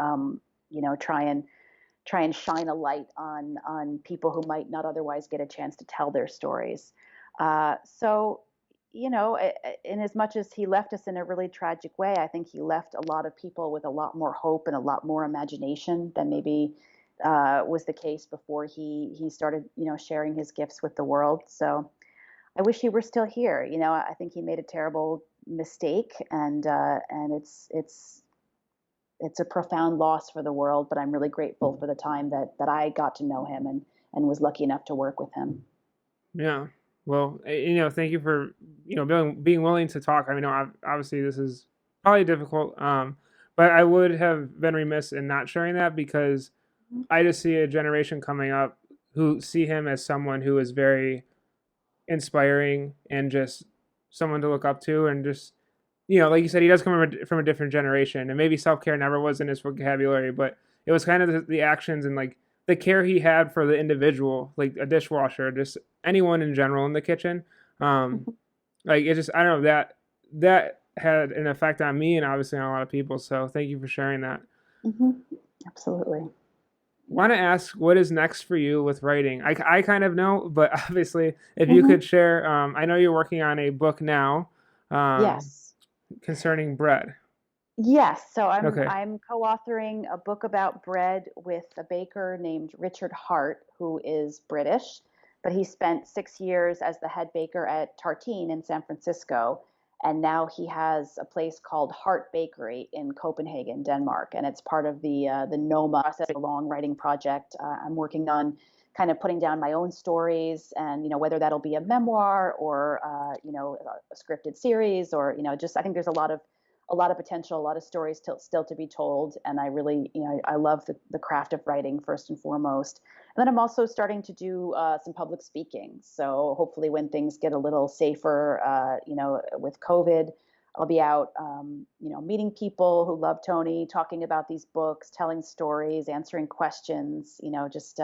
try and shine a light on people who might not otherwise get a chance to tell their stories. So, in as much as he left us in a really tragic way, I think he left a lot of people with a lot more hope and a lot more imagination than maybe was the case before he started, sharing his gifts with the world. So I wish he were still here. I think he made a terrible mistake, and it's a profound loss for the world, but I'm really grateful for the time that I got to know him, and was lucky enough to work with him. Yeah. Well, thank you for being willing to talk. I mean, obviously this is probably difficult, but I would have been remiss in not sharing that because I just see a generation coming up who see him as someone who is very inspiring and just someone to look up to, and just like you said, he does come from a different generation, and maybe self care never was in his vocabulary, but it was kind of the actions and like the care he had for the individual, like a dishwasher, just anyone in general in the kitchen. Um, like it just I don't know that had an effect on me and obviously on a lot of people. So thank you for sharing that. Hmm. Absolutely. Want to ask what is next for you with writing? I kind of know, but obviously, if you Hmm. could share, I know you're working on a book now, um, Yes. concerning bread. Yes. So I'm Okay. I'm co-authoring a book about bread with a baker named Richard Hart, who is British, but he spent 6 years as the head baker at Tartine in San Francisco, and now he has a place called Hart Bakery in Copenhagen, Denmark, and it's part of the NOMA process, a long writing project. I'm working on kind of putting down my own stories, and whether that'll be a memoir or a scripted series, or just I think there's a lot of a lot of potential, a lot of stories still to be told. And I really, I love the craft of writing first and foremost. And then I'm also starting to do some public speaking. So hopefully, when things get a little safer, with COVID, I'll be out, meeting people who love Tony, talking about these books, telling stories, answering questions. Just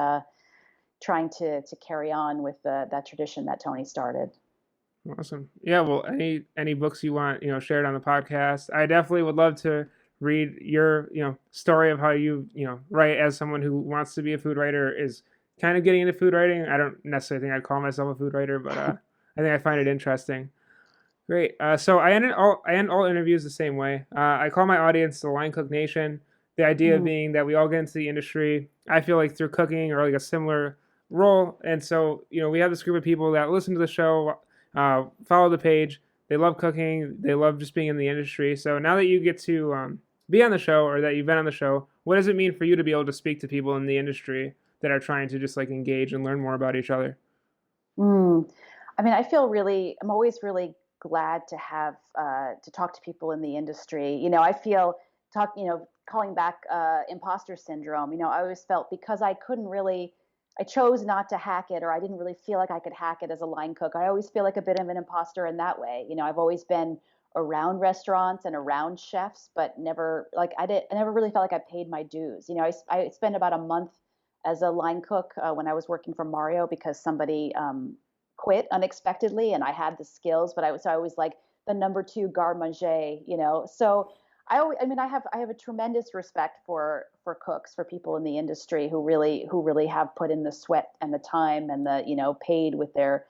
trying to carry on with that tradition that Tony started. Awesome. Yeah, well, any books you want, shared on the podcast. I definitely would love to read your, story of how you write as someone who wants to be a food writer is kind of getting into food writing. I don't necessarily think I'd call myself a food writer, but I think I find it interesting. Great. So I end all interviews the same way. I call my audience the Line Cook Nation. The idea Mm, being that we all get into the industry. I feel like through cooking or like a similar role, and so we have this group of people that listen to the show, follow the page. They love cooking. They love just being in the industry. So now that you get to be on the show or that you've been on the show, what does it mean for you to be able to speak to people in the industry that are trying to just like engage and learn more about each other? mm. I mean, I'm always really glad to have to talk to people in the industry. I feel calling back imposter syndrome. I always felt because I chose not to hack it, or I didn't really feel like I could hack it as a line cook. I always feel like a bit of an imposter in that way. I've always been around restaurants and around chefs, but never like I never really felt like I paid my dues. I spent about a month as a line cook when I was working for Mario because somebody quit unexpectedly, and I had the skills, but I was like the number two garde manger. So I have a tremendous respect for cooks, for people in the industry who really have put in the sweat and the time and the paid with their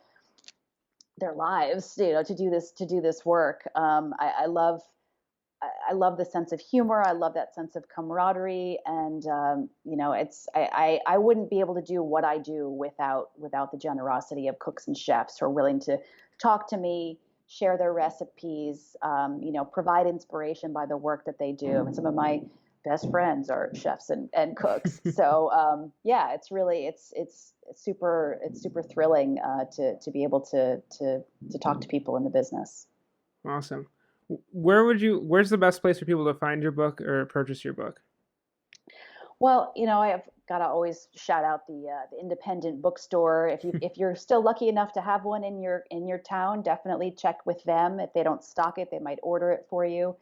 lives, to do this work. I love the sense of humor. I love that sense of camaraderie, and I wouldn't be able to do what I do without the generosity of cooks and chefs who are willing to talk to me, share their recipes, provide inspiration by the work that they do. And some of my best friends are chefs and cooks. So yeah, it's super thrilling to be able to talk to people in the business. Awesome. Where's the best place for people to find your book or purchase your book? Well, I have got to always shout out the independent bookstore. If you're still lucky enough to have one in your town, definitely check with them. If they don't stock it, they might order it for you.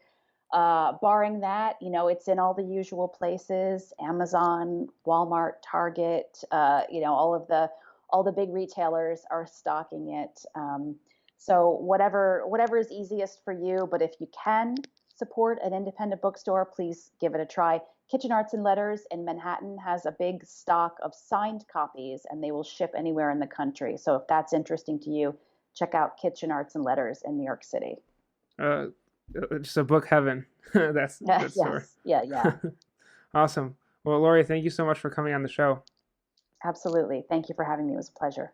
Barring that, it's in all the usual places: Amazon, Walmart, Target. All the big retailers are stocking it. So whatever is easiest for you. But if you can support an independent bookstore, please give it a try. Kitchen Arts and Letters in Manhattan has a big stock of signed copies, and they will ship anywhere in the country. So if that's interesting to you, check out Kitchen Arts and Letters in New York City. Uh, just a book heaven. That's a good store. Yes. Yeah, yeah. Awesome. Well, Laurie, thank you so much for coming on the show. Absolutely. Thank you for having me. It was a pleasure.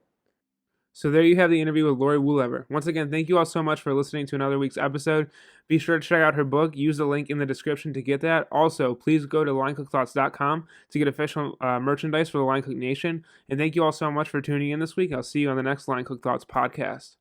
So there you have the interview with Laurie Woolever. Once again, thank you all so much for listening to another week's episode. Be sure to check out her book. Use the link in the description to get that. Also, please go to linecookthoughts.com to get official merchandise for the Line Cook Nation. And thank you all so much for tuning in this week. I'll see you on the next Line Cook Thoughts podcast.